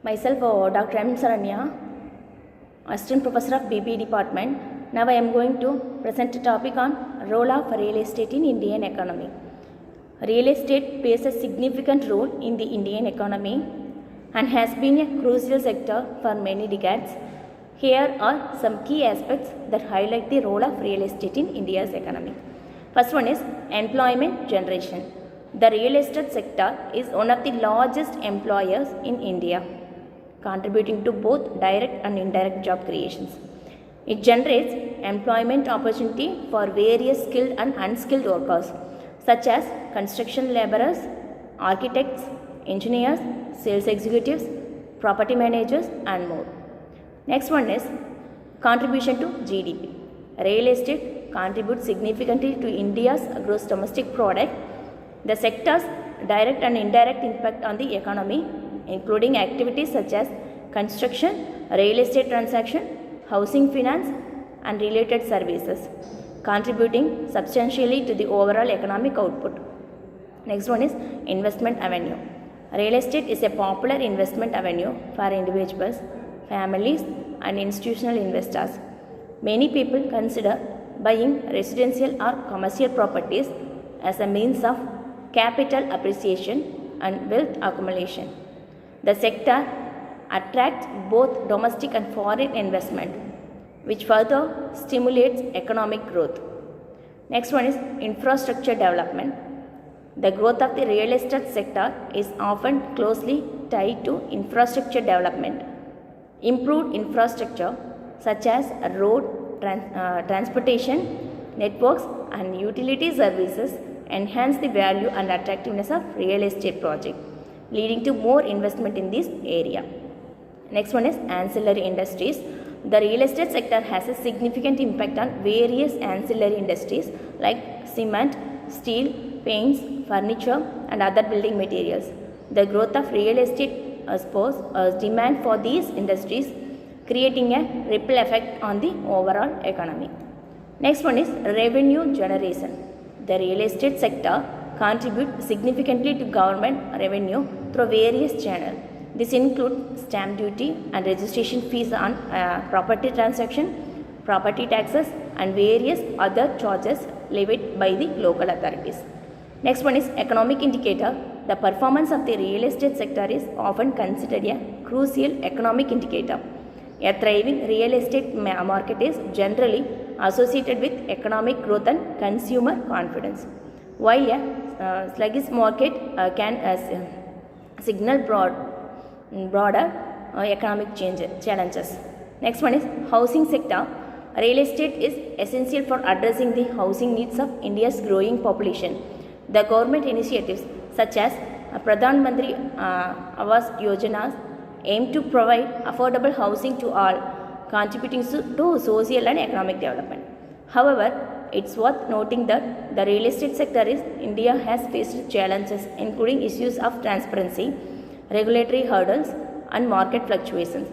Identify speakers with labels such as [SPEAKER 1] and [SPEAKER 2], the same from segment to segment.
[SPEAKER 1] Myself, Dr. M. Saranya, Assistant Professor of BP Department. Now I am going to present a topic on role of real estate in Indian economy. Real estate plays a significant role in the Indian economy and has been a crucial sector for many decades. Here are some key aspects that highlight the role of real estate in India's economy. First one is employment generation. The real estate sector is one of the largest employers in India, contributing to both direct and indirect job creations. It generates employment opportunity for various skilled and unskilled workers such as construction laborers, architects, engineers, sales executives, property managers and more. Next one is contribution to GDP. Real estate contributes significantly to India's gross domestic product. The sector's direct and indirect impact on the economy, including activities such as construction, real estate transaction, housing finance and related services, contributing substantially to the overall economic output. Next one is investment avenue. Real estate is a popular investment avenue for individuals, families and institutional investors. Many people consider buying residential or commercial properties as a means of capital appreciation and wealth accumulation. The sector attracts both domestic and foreign investment, which further stimulates economic growth. Next one is infrastructure development. The growth of the real estate sector is often closely tied to infrastructure development. Improved infrastructure such as road, transportation, networks and utility services enhance the value and attractiveness of real estate project, leading to more investment in this area. Next one is ancillary industries. The real estate sector has a significant impact on various ancillary industries like cement, steel, paints, furniture and other building materials. The growth of real estate spurs demand for these industries, creating a ripple effect on the overall economy. Next one is revenue generation. The real estate sector contributes significantly to government revenue through various channels. This includes stamp duty and registration fees on property transaction, property taxes and various other charges levied by the local authorities. Next one is economic indicator. The performance of the real estate sector is often considered a crucial economic indicator. A thriving real estate market is generally associated with economic growth and consumer confidence, while a sluggish market can signal broader economic challenges. Next one is housing sector. Real estate is essential for addressing the housing needs of India's growing population. The government initiatives such as Pradhan Mantri Awas Yojanas aim to provide affordable housing to all, contributing to social and economic development. However, it's worth noting that the real estate sector in India has faced challenges including issues of transparency, regulatory hurdles and market fluctuations.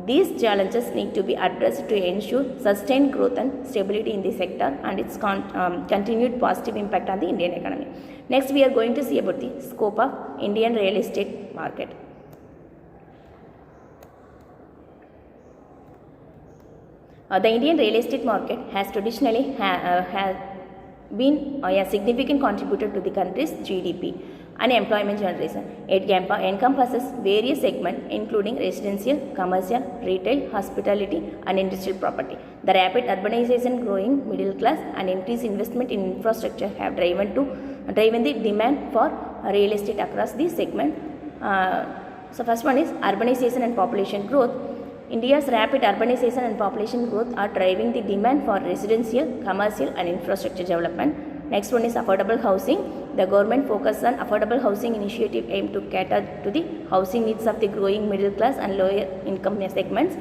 [SPEAKER 1] These challenges need to be addressed to ensure sustained growth and stability in the sector and its continued positive impact on the Indian economy. Next, we are going to see about the scope of Indian real estate market. The Indian real estate market has traditionally been a significant contributor to the country's GDP and employment generation. It encompasses various segments including residential, commercial, retail, hospitality and industrial property. The rapid urbanization, growing middle class and increased investment in infrastructure have driven the demand for real estate across the segment. So first one is urbanization and population growth. India's rapid urbanization and population growth are driving the demand for residential, commercial and infrastructure development. Next one is affordable housing. The government focuses on affordable housing initiative aimed to cater to the housing needs of the growing middle class and lower income segments.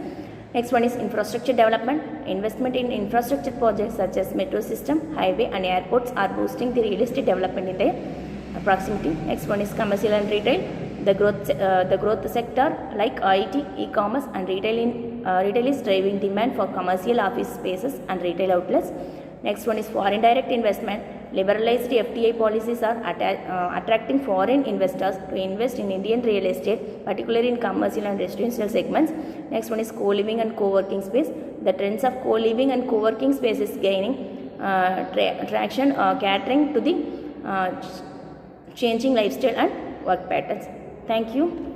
[SPEAKER 1] Next one is infrastructure development. Investment in infrastructure projects such as metro system, highway and airports are boosting the real estate development in their proximity. Next one is commercial and retail. The growth sector like IT, e-commerce and retail is driving demand for commercial office spaces and retail outlets. Next one is foreign direct investment. liberalized FDI policies are attracting foreign investors to invest in Indian real estate, particularly in commercial and residential segments. Next one is co-living and co-working space. The trends of co-living and co-working space is gaining traction, catering to the changing lifestyle and work patterns. Thank you.